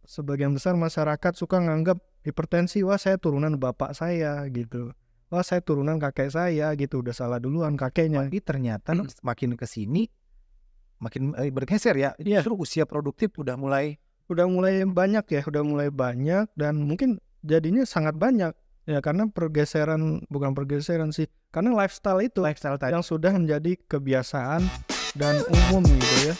sebagian besar masyarakat suka nganggap hipertensi, wah saya turunan bapak saya gitu. Wah saya turunan kakek saya gitu, udah salah duluan kakeknya. Tapi ternyata makin kesini makin bergeser ya. Iya. Justru usia produktif udah mulai banyak ya, udah mulai banyak dan mungkin jadinya sangat banyak ya, karena bukan pergeseran sih, karena lifestyle tadi. yang sudah menjadi kebiasaan dan umum gitu ya.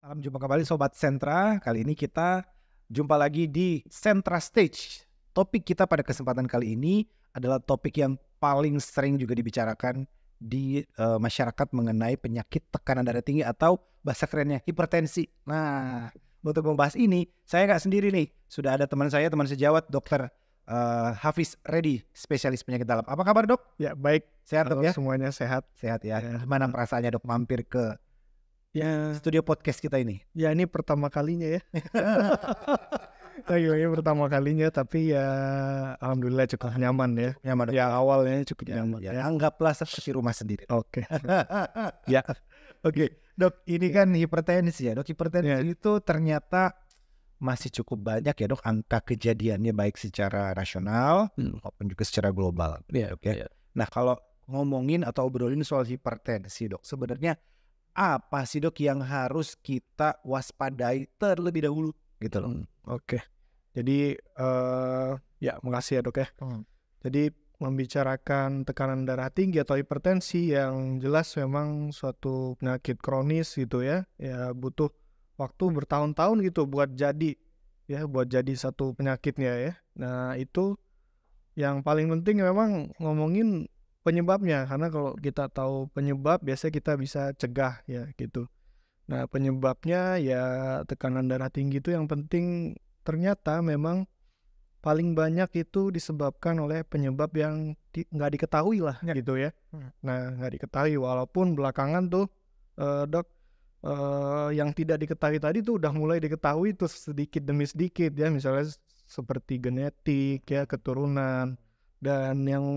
Salam jumpa kembali Sobat Sentra. Kali ini kita jumpa lagi di Sentra Stage. Topik kita pada kesempatan kali ini adalah topik yang paling sering juga dibicarakan di masyarakat mengenai penyakit tekanan darah tinggi atau bahasa kerennya hipertensi. Nah, untuk membahas ini saya nggak sendiri nih. Sudah ada teman saya, teman sejawat, Dokter Hafiz Reddy, spesialis penyakit dalam. Apa kabar dok? Ya baik, Sehat dok ya? semuanya sehat. Sehat ya. Gimana perasaannya dok mampir ke Ya, studio podcast kita ini? ya ini pertama kalinya ya. Ini pertama kalinya, tapi ya alhamdulillah cukup nyaman ya. Nyaman dok? Ya awalnya cukup nyaman Ya, ya. anggaplah seperti rumah sendiri. Oke. Ya, oke. Dok, ini kan hipertensi ya dok. Hipertensi Ya. itu ternyata masih cukup banyak ya dok angka kejadiannya, baik secara nasional maupun juga secara global. Ya, Dok, ya. Nah kalau ngomongin atau obrolin soal hipertensi dok, sebenarnya apa sih dok yang harus kita waspadai terlebih dahulu gitu loh? Oke. Jadi ya makasih ya dok ya. Jadi membicarakan tekanan darah tinggi atau hipertensi yang jelas memang suatu penyakit kronis gitu ya. Ya butuh waktu bertahun-tahun gitu buat jadi satu penyakitnya ya. Nah itu yang paling penting memang ngomongin penyebabnya, karena kalau kita tahu penyebab biasanya kita bisa cegah ya gitu. Nah penyebabnya ya tekanan darah tinggi itu yang penting ternyata memang paling banyak itu disebabkan oleh penyebab yang nggak diketahui lah gitu ya. Nah nggak diketahui, walaupun belakangan tuh dok yang tidak diketahui tadi tuh udah mulai diketahui tuh sedikit demi sedikit ya, misalnya seperti genetik ya, keturunan, dan yang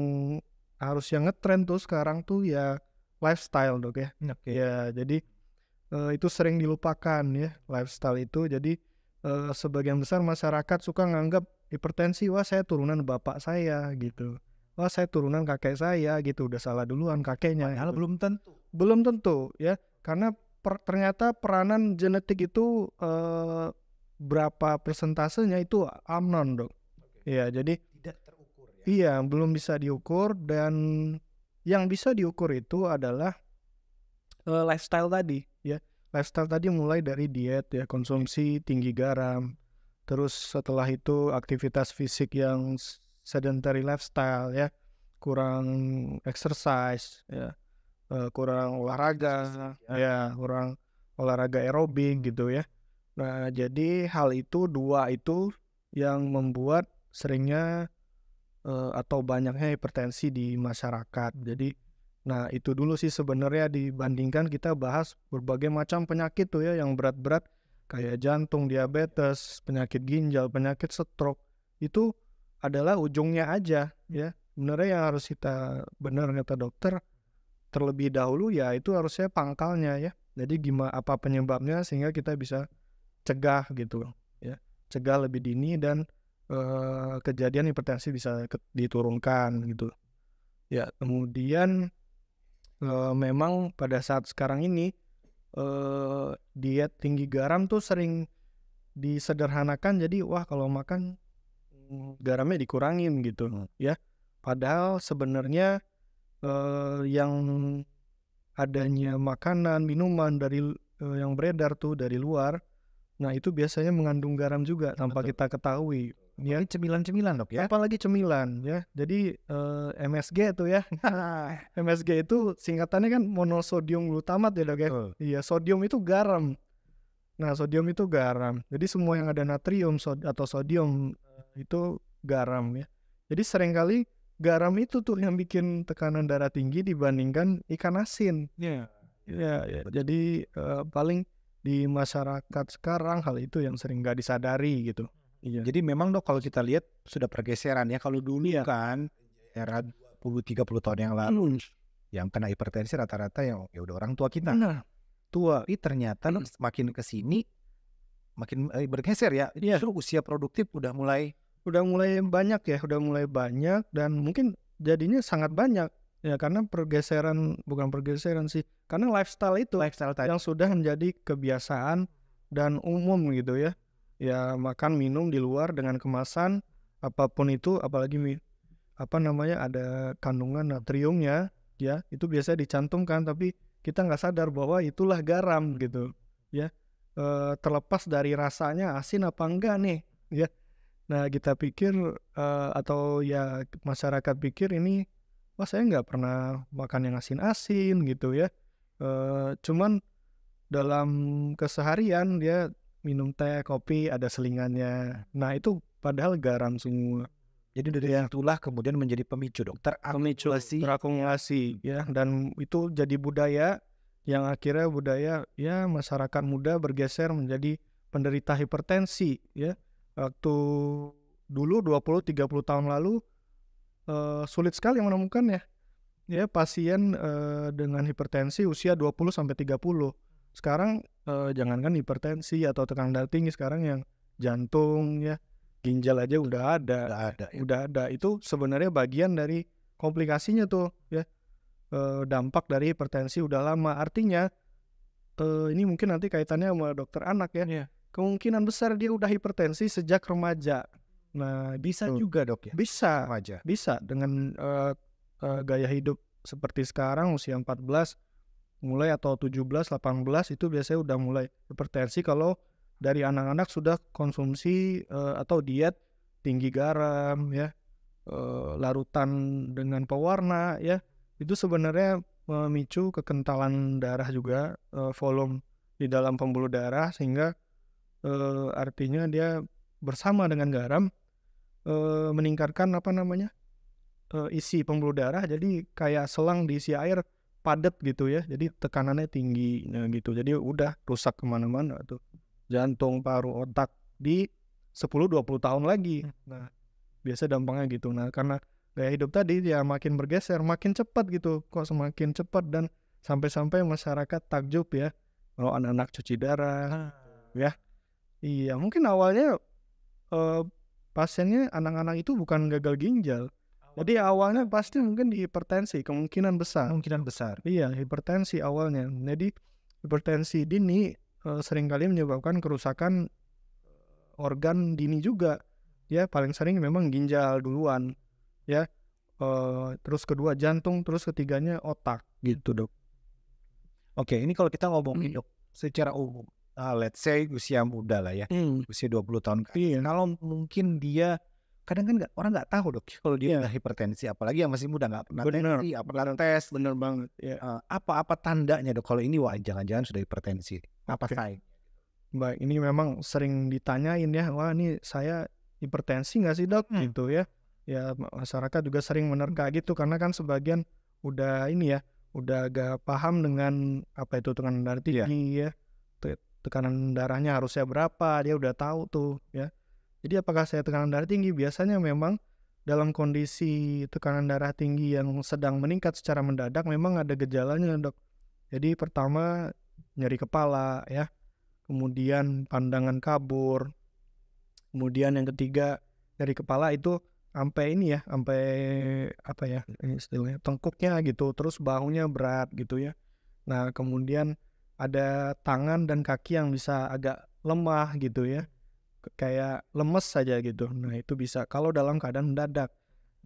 harus yang ngetren tuh sekarang tuh ya lifestyle dok ya. Ya jadi itu sering dilupakan ya lifestyle itu. Jadi sebagian besar masyarakat suka nganggap hipertensi, wah saya turunan bapak saya gitu, wah saya turunan kakek saya gitu, udah salah duluan kakeknya. Padahal gitu. Belum tentu ya, karena ternyata peranan genetik itu berapa persentasenya itu unknown dok. Ya jadi tidak terukur ya. Iya belum bisa diukur, dan yang bisa diukur itu adalah lifestyle tadi ya. Lifestyle tadi mulai dari diet ya, konsumsi tinggi garam, terus setelah itu aktivitas fisik yang sedentary lifestyle ya, kurang exercise ya, kurang olahraga ya, kurang olahraga aerobik gitu ya. Nah jadi hal itu, dua itu yang membuat seringnya atau banyaknya hipertensi di masyarakat. Jadi nah itu dulu sih sebenarnya, dibandingkan kita bahas berbagai macam penyakit tuh ya yang berat-berat kayak jantung, diabetes, penyakit ginjal, penyakit stroke, itu adalah ujungnya aja ya. Sebenarnya yang harus kita, benar kata dokter, terlebih dahulu ya itu harusnya pangkalnya ya. Jadi gimana, apa penyebabnya, sehingga kita bisa cegah gitu ya. Cegah lebih dini dan kejadian hipertensi bisa diturunkan gitu. Ya, kemudian memang pada saat sekarang ini diet tinggi garam tuh sering disederhanakan, jadi wah kalau makan garamnya dikurangin gitu ya. Padahal sebenarnya yang adanya makanan, minuman dari yang beredar tuh dari luar, nah itu biasanya mengandung garam juga tanpa kita ketahui. Ya, Cemilan-cemilan dok ya. apalagi cemilan ya. Jadi MSG tuh ya. MSG itu singkatannya kan monosodium glutamat ya dok ya. Iya, sodium itu garam. Nah sodium itu garam. Jadi semua yang ada natrium atau sodium itu garam ya. Jadi seringkali garam itu tuh yang bikin tekanan darah tinggi dibandingkan ikan asin. Ya. Jadi paling di masyarakat sekarang hal itu yang sering nggak disadari gitu. Iya. Jadi memang dok kalau kita lihat sudah pergeseran ya. Kalau dulu kan era 20-30 tahun yang lalu Yang kena hipertensi rata-rata yang ya udah orang tua kita. Benar, tua. Tapi ternyata makin ke sini makin bergeser ya. Iya. Justru usia produktif udah mulai banyak ya, udah mulai banyak dan mungkin jadinya sangat banyak ya, karena bukan pergeseran sih, karena lifestyle tadi. yang sudah menjadi kebiasaan dan umum gitu ya. Ya makan minum di luar dengan kemasan apapun itu, apalagi ada kandungan natriumnya ya, itu biasanya dicantumkan tapi kita nggak sadar bahwa itulah garam gitu ya. Terlepas dari rasanya asin apa enggak nih ya. Nah kita pikir atau ya masyarakat pikir ini, wah saya nggak pernah makan yang asin-asin gitu ya. Cuman dalam keseharian dia minum teh, kopi ada selingannya. Nah itu padahal garam semua. Jadi dari itulah kemudian menjadi pemicu dokter Terakumulasi ya, dan itu jadi budaya yang akhirnya ya masyarakat muda bergeser menjadi penderita hipertensi ya. Waktu dulu 20-30 tahun lalu sulit sekali menemukan ya pasien dengan hipertensi usia 20-30. Sekarang jangankan hipertensi atau tekanan darah tinggi, sekarang yang jantung ya, ginjal aja udah ada. Itu sebenarnya bagian dari komplikasinya tuh ya. Dampak dari hipertensi udah lama. Artinya ini mungkin nanti kaitannya sama dokter anak ya. Iya. Kemungkinan besar dia udah hipertensi sejak remaja. Nah Bisa gitu. juga dok ya. Bisa Remaja. dengan gaya hidup seperti sekarang usia 14 mulai atau 17-18 itu biasanya udah mulai hipertensi kalau dari anak-anak sudah konsumsi atau diet tinggi garam ya, larutan dengan pewarna ya, itu sebenarnya memicu kekentalan darah juga, volume di dalam pembuluh darah, sehingga artinya dia bersama dengan garam meningkatkan isi pembuluh darah, jadi kayak selang diisi air padat gitu ya, jadi tekanannya tinggi gitu, jadi udah rusak kemana-mana tuh jantung, paru, otak di 10-20 tahun lagi. Nah biasa dampaknya gitu. Nah karena gaya hidup tadi ya makin bergeser, makin cepat gitu, kok semakin cepat, dan sampai-sampai masyarakat takjub ya kalau anak-anak cuci darah ya. Iya mungkin awalnya pasiennya anak-anak itu bukan gagal ginjal. Jadi awalnya pasti mungkin di hipertensi, kemungkinan besar. Iya, hipertensi awalnya. Jadi hipertensi dini seringkali menyebabkan kerusakan organ dini juga. Ya, paling sering memang ginjal duluan. Ya, terus kedua jantung, terus ketiganya otak. Gitu dok. Oke, ini kalau kita ngomongin dok secara umum, let's say usia muda lah ya, usia 20 tahun kan. Iya. Kalau mungkin dia kadang kan orang nggak tahu dok kalau dia udah hipertensi, apalagi yang masih muda, nggak pernah tes. Bener banget ya. Apa tandanya dok kalau ini wah jangan-jangan sudah hipertensi? Apa sign? Baik, ini memang sering ditanyain ya, wah ini saya hipertensi nggak sih dok gitu ya. Ya masyarakat juga sering menerka gitu, karena kan sebagian udah udah agak paham dengan apa itu tekanan darah tinggi ya, tekanan darahnya harusnya berapa, dia udah tahu tuh ya. Jadi apakah saya tekanan darah tinggi? Biasanya memang dalam kondisi tekanan darah tinggi yang sedang meningkat secara mendadak memang ada gejalanya dok. Jadi pertama nyeri kepala ya, kemudian pandangan kabur, kemudian yang ketiga nyeri kepala itu sampai istilahnya tengkuknya gitu, terus bahunya berat gitu ya. Nah kemudian ada tangan dan kaki yang bisa agak lemah gitu ya, kayak lemes saja gitu. Nah itu bisa kalau dalam keadaan mendadak,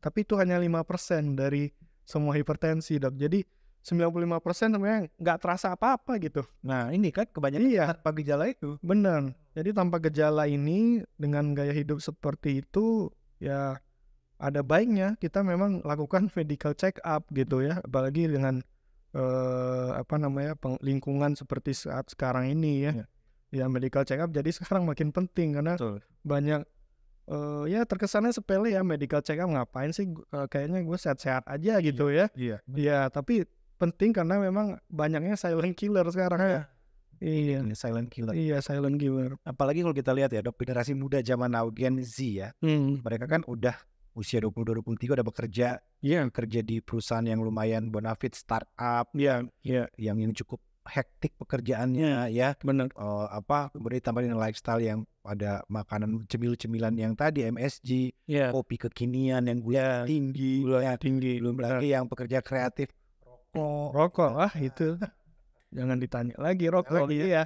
tapi itu hanya 5% dari semua hipertensi dok. Jadi 95% sebenarnya nggak terasa apa-apa gitu. Nah ini kan kebanyakan tanpa gejala itu. Benar. Jadi tanpa gejala ini dengan gaya hidup seperti itu ya ada baiknya kita memang lakukan medical check up gitu ya, apalagi dengan lingkungan seperti saat sekarang ini ya. Ya medical check up jadi sekarang makin penting karena banyak ya terkesannya sepele ya, medical check up ngapain sih, kayaknya gue sehat-sehat aja gitu ya. Iya tapi penting karena memang banyaknya silent killer sekarang ya. Iya, silent killer. Iya, silent killer. Apalagi kalau kita lihat ya dok, generasi muda zaman now Gen Z ya, mereka kan udah usia 22-23 udah bekerja Iya, kerja di perusahaan yang lumayan bonafit, startup, iya, iya, yang cukup hektik pekerjaannya ya. benar. Kemudian tambahin lifestyle yang ada makanan cemil-cemilan yang tadi MSG, Iya, kopi kekinian yang gula iya, tinggi, gulanya ya. tinggi. Belum Benar. lagi yang pekerja kreatif rokok. Rokok, itu jangan ditanya lagi rokok. Lagi ya. Iya,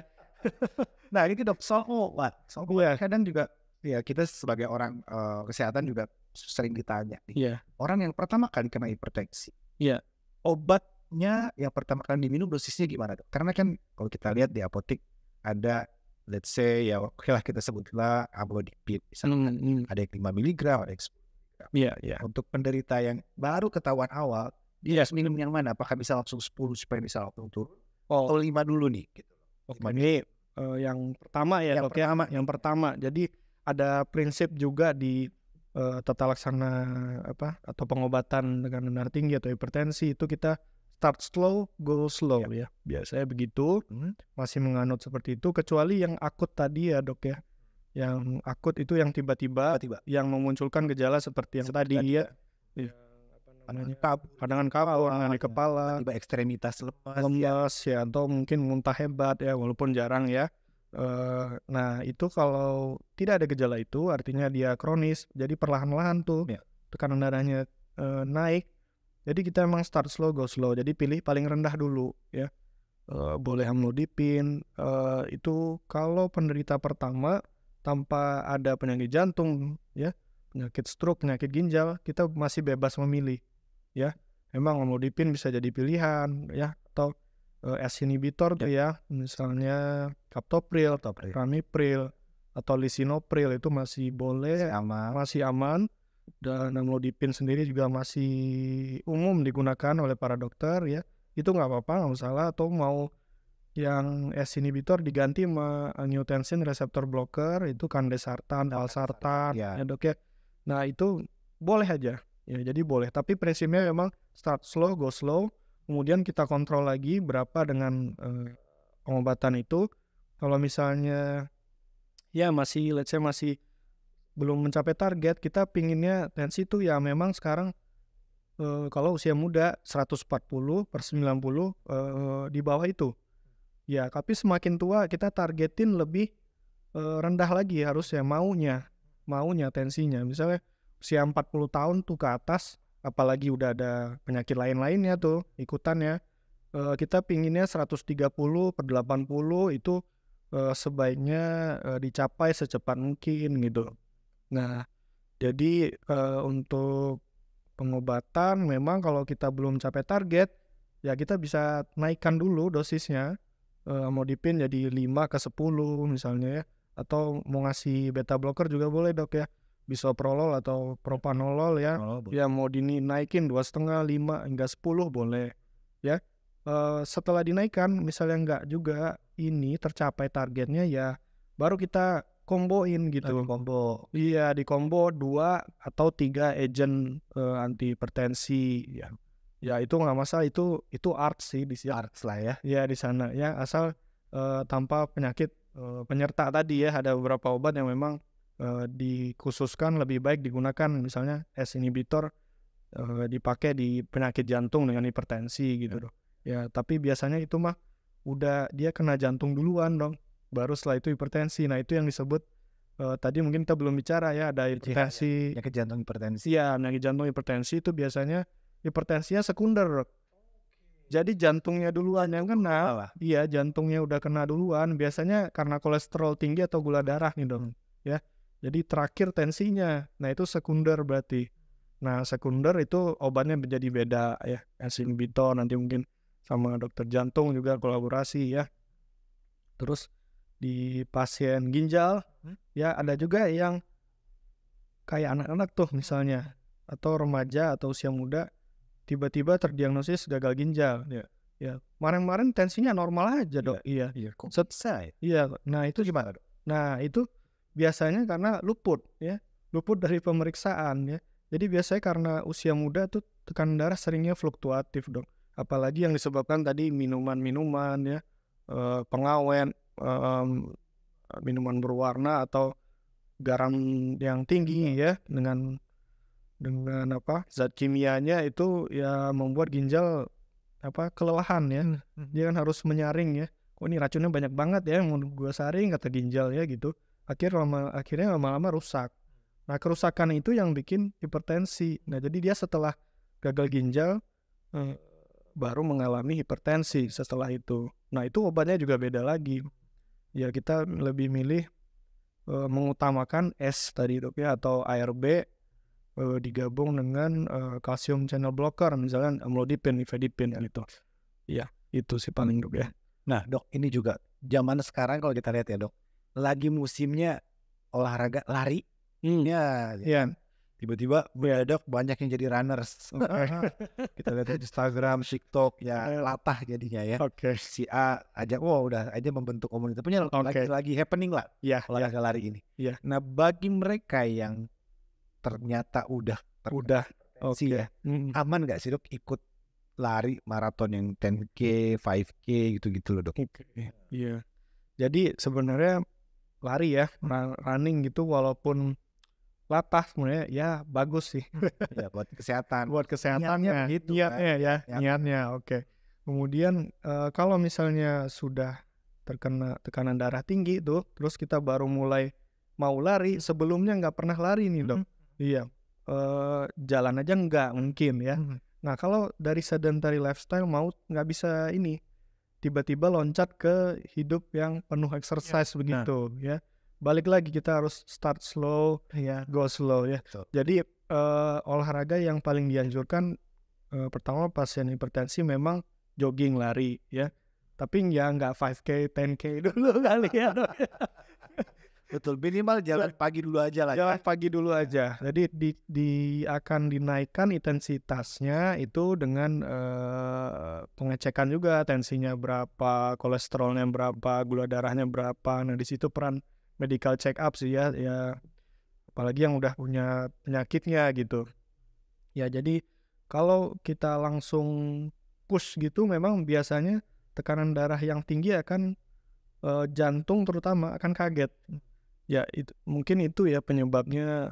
Nah ini Dok, soal obat. Iya. Kadang juga ya kita sebagai orang kesehatan juga sering ditanya nih. Iya, Orang yang pertama kali kena hipertensi, iya, obatnya yang pertama kali diminum dosisnya gimana Dok? Karena kan kalau kita lihat di apotek ada, let's say ya oke lah kita sebutlah amlodipine, misalnya ada yang 5 miligram, ada yang 10 miligram. iya, iya. Untuk penderita yang baru ketahuan awal, dia harus minum yang mana? Apakah bisa langsung 10 supaya bisa langsung turun? Oh, Atau 5 dulu nih? Gitu. ini yang pertama ya, Yang Dok, ya. Yang pertama. Jadi ada prinsip juga di tata laksana atau pengobatan dengan darah tinggi atau hipertensi itu kita start slow, go slow ya. Biasanya begitu. Masih menganut seperti itu kecuali yang akut tadi ya, Dok ya. Yang akut itu yang tiba-tiba yang memunculkan gejala seperti yang tadi ya. Pandangan kabur, di kepala, tiba ekstremitas lemas ya, atau mungkin muntah hebat ya, walaupun jarang ya. Nah itu kalau tidak ada gejala itu artinya dia kronis, jadi perlahan-lahan tuh tekanan darahnya naik. Jadi kita emang start slow go slow, jadi pilih paling rendah dulu ya. Boleh amlodipine. Itu kalau penderita pertama tanpa ada penyakit jantung ya, penyakit stroke, penyakit ginjal, kita masih bebas memilih ya. Memang amlodipine bisa jadi pilihan ya, atau ACE inhibitor tuh ya, misalnya captopril, ramipril, atau lisinopril itu masih boleh, masih aman. Dan amlodipine sendiri juga masih umum digunakan oleh para dokter ya. Itu nggak apa-apa, nggak masalah. Atau mau yang ACE inhibitor diganti sama angiotensin receptor blocker, itu kandesartan, valsartan ya, Dok ya. Nah itu boleh aja ya, jadi boleh. Tapi prinsipnya memang start slow go slow. Kemudian kita kontrol lagi berapa dengan pengobatan itu. Kalau misalnya ya masih, let's say masih belum mencapai target, kita pinginnya tensi itu ya memang sekarang kalau usia muda 140/90 di bawah itu. Ya, tapi semakin tua kita targetin lebih rendah lagi harus ya maunya tensinya. Misalnya usia 40 tahun tuh ke atas, apalagi udah ada penyakit lain-lainnya tuh ikutannya, kita pinginnya 130/80 itu sebaiknya dicapai secepat mungkin gitu. Nah jadi untuk pengobatan memang kalau kita belum capai target ya kita bisa naikkan dulu dosisnya, amlodipine jadi 5/10 misalnya ya, atau mau ngasih beta blocker juga boleh, Dok ya, bisoprolol atau propanolol ya. Ya mau dinaikin 2,5, 5 hingga 10 boleh ya. Setelah dinaikkan misalnya enggak juga ini tercapai targetnya ya baru kita komboin gitu. Iya, di combo 2 atau 3 agent anti hipertensi ya. Ya itu nggak masalah, itu art sih di sini. Arts lah ya. Ya di sana ya, asal tanpa penyakit penyerta tadi ya. Ada beberapa obat yang memang dikhususkan lebih baik digunakan, misalnya ACE inhibitor dipakai di penyakit jantung dengan hipertensi gitu dong. Ya, tapi biasanya itu mah udah dia kena jantung duluan dong, baru setelah itu hipertensi. Nah itu yang disebut tadi mungkin kita belum bicara ya, ada hipertensi, penyakit jantung hipertensi. Iya, penyakit jantung hipertensi itu biasanya hipertensinya sekunder. Jadi jantungnya duluan yang kena. Iya, jantungnya udah kena duluan. Biasanya karena kolesterol tinggi atau gula darah nih dong. Ya, jadi terakhir tensinya. Nah itu sekunder berarti. Nah sekunder itu obatnya menjadi beda ya. ACE inhibitor nanti mungkin sama dokter jantung juga kolaborasi ya. Terus di pasien ginjal ya ada juga yang kayak anak-anak tuh misalnya, atau remaja atau usia muda tiba-tiba terdiagnosis gagal ginjal ya. Kemarin tensinya normal aja, Dok. Iya. Kok bisa ya? Iya. Nah itu gimana, Dok? Nah itu biasanya karena luput ya, luput dari pemeriksaan ya. Jadi biasanya karena usia muda tuh tekanan darah seringnya fluktuatif, Dok. Apalagi yang disebabkan tadi minuman-minuman ya, pengawet, minuman berwarna atau garam yang tinggi ya, dengan dengan zat kimianya itu ya membuat ginjal kelelahan ya. Dia kan harus menyaring ya. Kok ini racunnya banyak banget ya, mau gua saring kata ginjal ya gitu. Akhirnya lama-lama rusak. Nah, kerusakan itu yang bikin hipertensi. Nah, jadi dia setelah gagal ginjal baru mengalami hipertensi setelah itu. Nah, itu obatnya juga beda lagi. Ya, kita lebih milih mengutamakan S tadi dok ya, atau ARB digabung dengan kalsium channel blocker, misalnya amlodipine, nifedipine gitu. Ya, itu sih paling dok ya. Nah dok, ini juga zaman sekarang kalau kita lihat ya dok, lagi musimnya olahraga lari. Ya. Tiba-tiba dok banyak yang jadi runners. Kita lihat di Instagram, TikTok ya latah jadinya ya. Si A aja, udah aja membentuk komunitas, punya lagi happening lah olahraga lari ini. Nah bagi mereka yang ternyata udah aman nggak sih dok ikut lari maraton yang 10K, 5K gitu-gitu loh dok? Iya. Jadi sebenarnya lari ya, running gitu walaupun latah sebenarnya ya bagus sih. Ya buat kesehatan. Niatnya begitu. Niatnya oke. Kemudian kalau misalnya sudah terkena tekanan darah tinggi tuh, terus kita baru mulai mau lari, sebelumnya nggak pernah lari nih dok. Iya. Jalan aja nggak mungkin ya. Nah, kalau dari sedentary lifestyle mau nggak bisa ini tiba-tiba loncat ke hidup yang penuh exercise begitu ya. Balik lagi kita harus start slow, go slow ya. Jadi olahraga yang paling dianjurkan pertama pasien hipertensi memang jogging, lari ya. Tapi ya nggak 5K, 10K dulu kali ya. Betul, minimal jalan pagi dulu aja lah. Jalan pagi dulu aja. Jadi akan dinaikkan intensitasnya itu dengan pengecekan juga tensinya berapa, kolesterolnya berapa, gula darahnya berapa. Nah, di situ peran medical check up sih ya, apalagi yang udah punya penyakitnya gitu. Ya, jadi kalau kita langsung push gitu memang biasanya tekanan darah yang tinggi akan jantung terutama akan kaget. Ya mungkin itu ya penyebabnya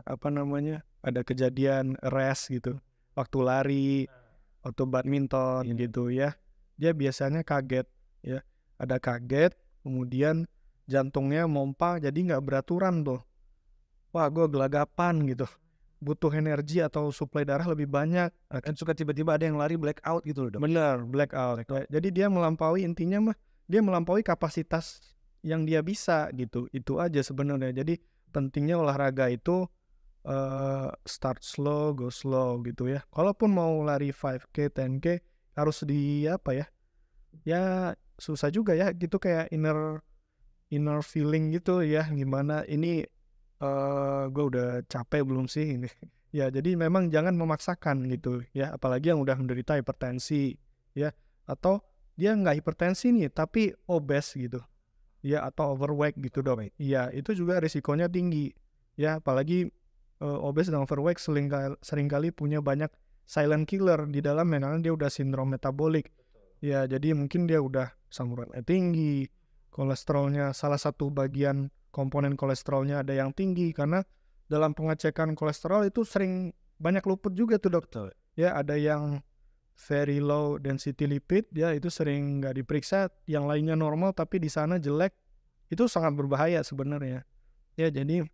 ada kejadian rash gitu waktu lari, waktu badminton gitu ya. Dia biasanya kaget ya, ada kaget, kemudian jantungnya mompa jadi nggak beraturan tuh. Wah, gue gelagapan gitu, butuh energi atau suplai darah lebih banyak. Kan suka tiba-tiba ada yang lari blackout gitu loh dok. Bener, blackout. Jadi dia melampaui, intinya dia melampaui kapasitas yang dia bisa gitu. Itu aja sebenarnya. Jadi pentingnya olahraga itu start slow, go slow gitu ya. Kalaupun mau lari 5K, 10K harus ya susah juga ya gitu, kayak inner feeling gitu ya, gimana ini gue udah capek belum sih ini. Ya, jadi memang jangan memaksakan gitu ya, apalagi yang udah menderita hipertensi ya, atau dia nggak hipertensi nih tapi obes gitu ya, atau overweight gitu dok. Iya, itu juga risikonya tinggi ya, apalagi obes dan overweight seringkali punya banyak silent killer di dalamnya karena dia udah sindrom metabolik. Ya, jadi mungkin dia udah asam uratnya tinggi, kolesterolnya, salah satu bagian komponen kolesterolnya ada yang tinggi, karena dalam pengecekan kolesterol itu sering banyak luput juga tuh dok. Ya, ada yang very low density lipid ya, itu sering nggak diperiksa, yang lainnya normal tapi di sana jelek. Itu sangat berbahaya sebenarnya ya. Jadi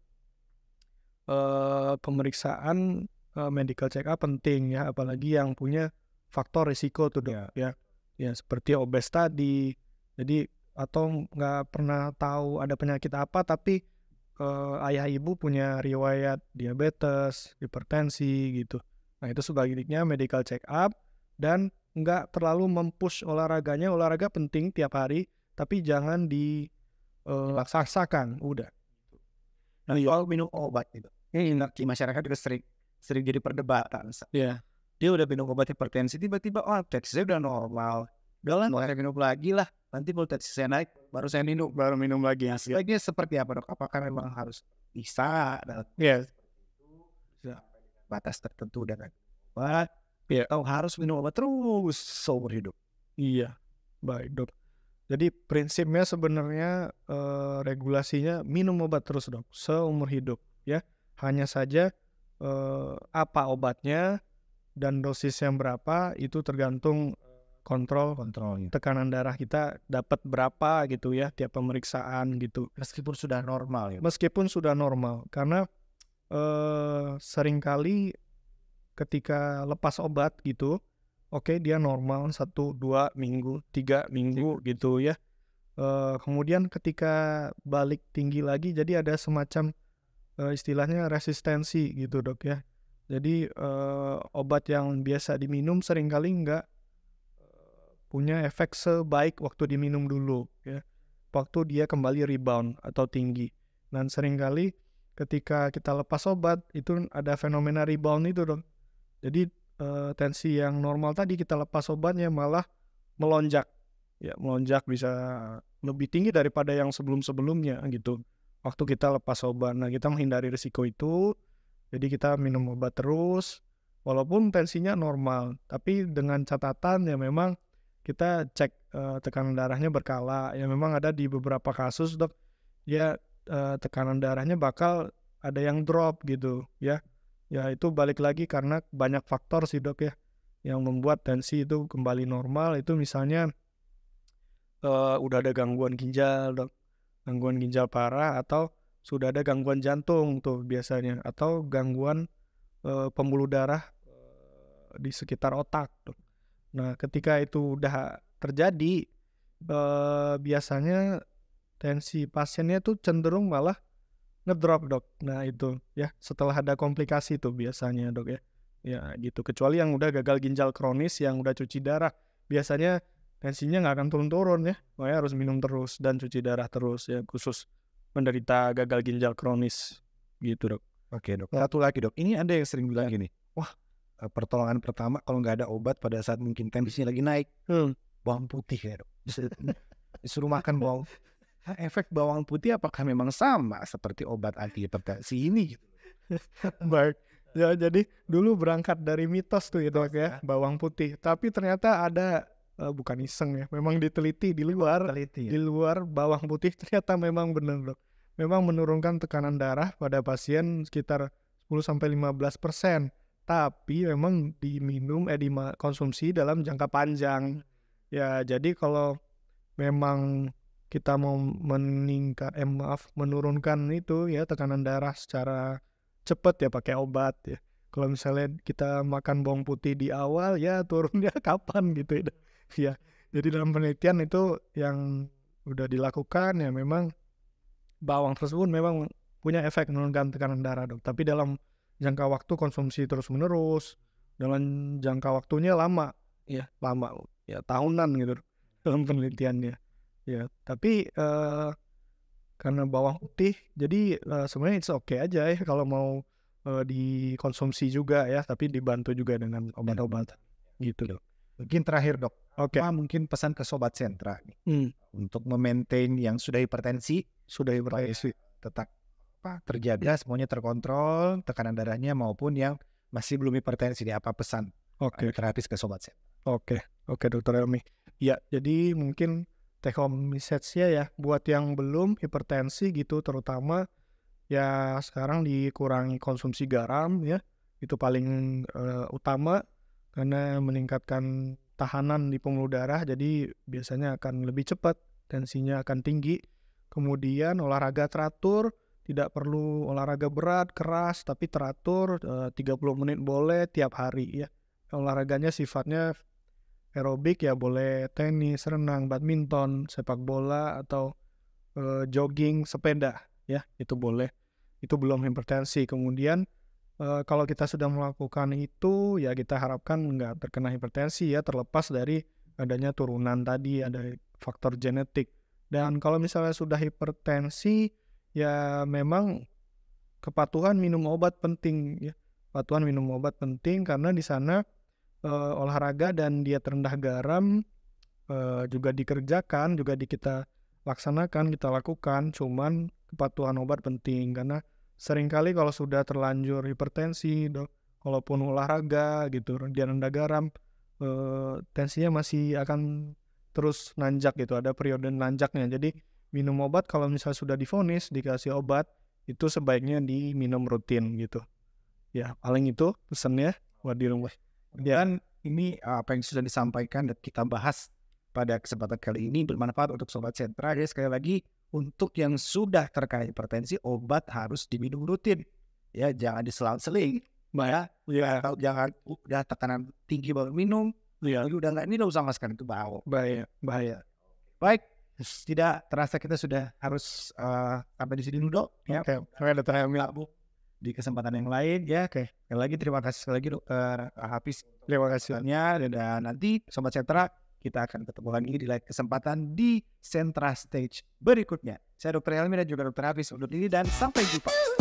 pemeriksaan medical check up penting ya, apalagi yang punya faktor risiko tuh dok ya seperti obes tadi. Jadi atau nggak pernah tahu ada penyakit apa tapi ayah ibu punya riwayat diabetes, hipertensi gitu. Nah, itu sebaliknya medical check up, dan nggak terlalu mempush olahraganya. Olahraga penting tiap hari, tapi jangan dipaksakan. Udah. Nah, soal minum obat gitu. Ini di masyarakat juga sering jadi perdebatan. Iya. Dia udah minum obat hipertensi, tiba-tiba tensinya udah normal. Udah lah, nggak minum lagi lah. Nanti kalau tensi saya naik, baru minum lagi. Sebaiknya seperti apa dok? Apakah memang harus bisa batas tertentu dengan obat? Atau harus minum obat terus seumur hidup? Iya, baik dok. Jadi prinsipnya sebenarnya regulasinya minum obat terus dok, seumur hidup ya. Hanya saja apa obatnya dan dosis yang berapa itu tergantung kontrolnya. tekanan darah kita dapat berapa gitu ya tiap pemeriksaan gitu. Meskipun sudah normal ya. Meskipun sudah normal, karena seringkali ketika lepas obat gitu, oke dia normal 1, 2 minggu, 3 minggu gitu ya. Kemudian ketika balik tinggi lagi, jadi ada semacam istilahnya resistensi gitu dok ya. Jadi obat yang biasa diminum seringkali nggak punya efek sebaik waktu diminum dulu ya. Waktu dia kembali rebound atau tinggi. Dan seringkali ketika kita lepas obat itu ada fenomena rebound itu dok. Jadi tensi yang normal tadi kita lepas obatnya malah melonjak. Ya, melonjak bisa lebih tinggi daripada yang sebelum-sebelumnya gitu. Waktu kita lepas obat. Nah, kita menghindari risiko itu. Jadi kita minum obat terus walaupun tensinya normal, tapi dengan catatan ya memang kita cek tekanan darahnya berkala. Ya memang ada di beberapa kasus dok, ya tekanan darahnya bakal ada yang drop gitu ya. Ya itu balik lagi karena banyak faktor sih dok ya yang membuat tensi itu kembali normal. Itu misalnya udah ada gangguan ginjal dok, gangguan ginjal parah, atau sudah ada gangguan jantung tuh biasanya, atau gangguan pembuluh darah di sekitar otak dok. Nah ketika itu udah terjadi biasanya tensi pasiennya tuh cenderung malah ngedrop dok. Nah itu ya setelah ada komplikasi tuh biasanya dok ya. Ya gitu, kecuali yang udah gagal ginjal kronis yang udah cuci darah, biasanya tensinya nggak akan turun-turun ya. Makanya harus minum terus dan cuci darah terus ya, khusus menderita gagal ginjal kronis gitu dok. Oke dok. Satu lagi dok, ini ada yang sering bilang gini, wah pertolongan pertama kalau nggak ada obat pada saat mungkin tensinya lagi naik, bawang putih ya dok. Disuruh makan bawang. Efek bawang putih apakah memang sama seperti obat anti hipertensi ini? Baik. Ya jadi dulu berangkat dari mitos tuh ya dok ya, bawang putih. Tapi ternyata ada bukan iseng ya, memang diteliti di luar bawang putih ternyata memang benar dok. Memang menurunkan tekanan darah pada pasien sekitar 10-15%. Tapi memang diminum dikonsumsi dalam jangka panjang. Ya jadi kalau memang kita mau menurunkan itu ya tekanan darah secara cepat ya pakai obat ya. Kalau misalnya kita makan bawang putih di awal ya turunnya kapan gitu ya. Ya, jadi dalam penelitian itu yang udah dilakukan ya memang bawang tersebut memang punya efek menurunkan tekanan darah dok. Tapi dalam jangka waktu konsumsi terus menerus, dalam jangka waktunya lama ya tahunan gitu dalam penelitiannya. Ya, tapi karena bawang putih, jadi sebenarnya it's okay aja ya kalau mau dikonsumsi juga ya, tapi dibantu juga dengan obat-obatan gitu dok. Mungkin terakhir dok, Oke. mungkin pesan ke Sobat Sentra nih, untuk memaintain yang sudah hipertensi tetap terjaga, semuanya terkontrol, tekanan darahnya maupun yang masih belum hipertensi nih, apa pesan terapis ke Sobat Sentra? Oke dokter Elmi. Ya, jadi mungkin take home message-nya ya buat yang belum hipertensi gitu, terutama ya sekarang dikurangi konsumsi garam ya, itu paling utama karena meningkatkan tahanan di pembuluh darah, jadi biasanya akan lebih cepat tensinya akan tinggi. Kemudian olahraga teratur, tidak perlu olahraga berat keras tapi teratur, 30 menit boleh tiap hari ya. Olahraganya sifatnya aerobik ya, boleh tenis, renang, badminton, sepak bola, atau jogging, sepeda ya, itu boleh. Itu belum hipertensi. Kemudian kalau kita sudah melakukan itu ya kita harapkan nggak terkena hipertensi ya, terlepas dari adanya turunan tadi, ada faktor genetik. Dan kalau misalnya sudah hipertensi ya memang kepatuhan minum obat penting ya. Kepatuhan minum obat penting karena di sana olahraga dan diet rendah garam juga dikerjakan, juga kita laksanakan, kita lakukan, cuman kepatuhan obat penting karena seringkali kalau sudah terlanjur hipertensi dok, walaupun olahraga gitu, diet rendah garam, tensinya masih akan terus nanjak gitu, ada periode nanjaknya. Jadi minum obat kalau misalnya sudah divonis dikasih obat itu sebaiknya diminum rutin gitu. Ya paling itu pesannya buat di rumah. Dan ini apa yang sudah disampaikan dan kita bahas pada kesempatan kali ini bermanfaat untuk Sobat Sentra. Ya, sekali lagi untuk yang sudah terkena hipertensi, obat harus diminum rutin. Ya, jangan diselang-seling. Ya, atau jangan udah tekanan tinggi baru minum. Ya, Udah nggak minum sama sekali, itu bahaya. baik. Tidak terasa kita sudah harus sampai di sini dulu, Dok. Ya. Oke, Dokter Helmi. Di kesempatan yang lain ya. Sekali lagi terima kasih sekali lagi Dokter Hafiz. Terima kasih. Dan nanti Sobat Sentra kita akan ketemu lagi di lain kesempatan di Sentra Stage berikutnya. Saya Dokter Helmi dan juga Dokter Hafiz undur diri dan sampai jumpa.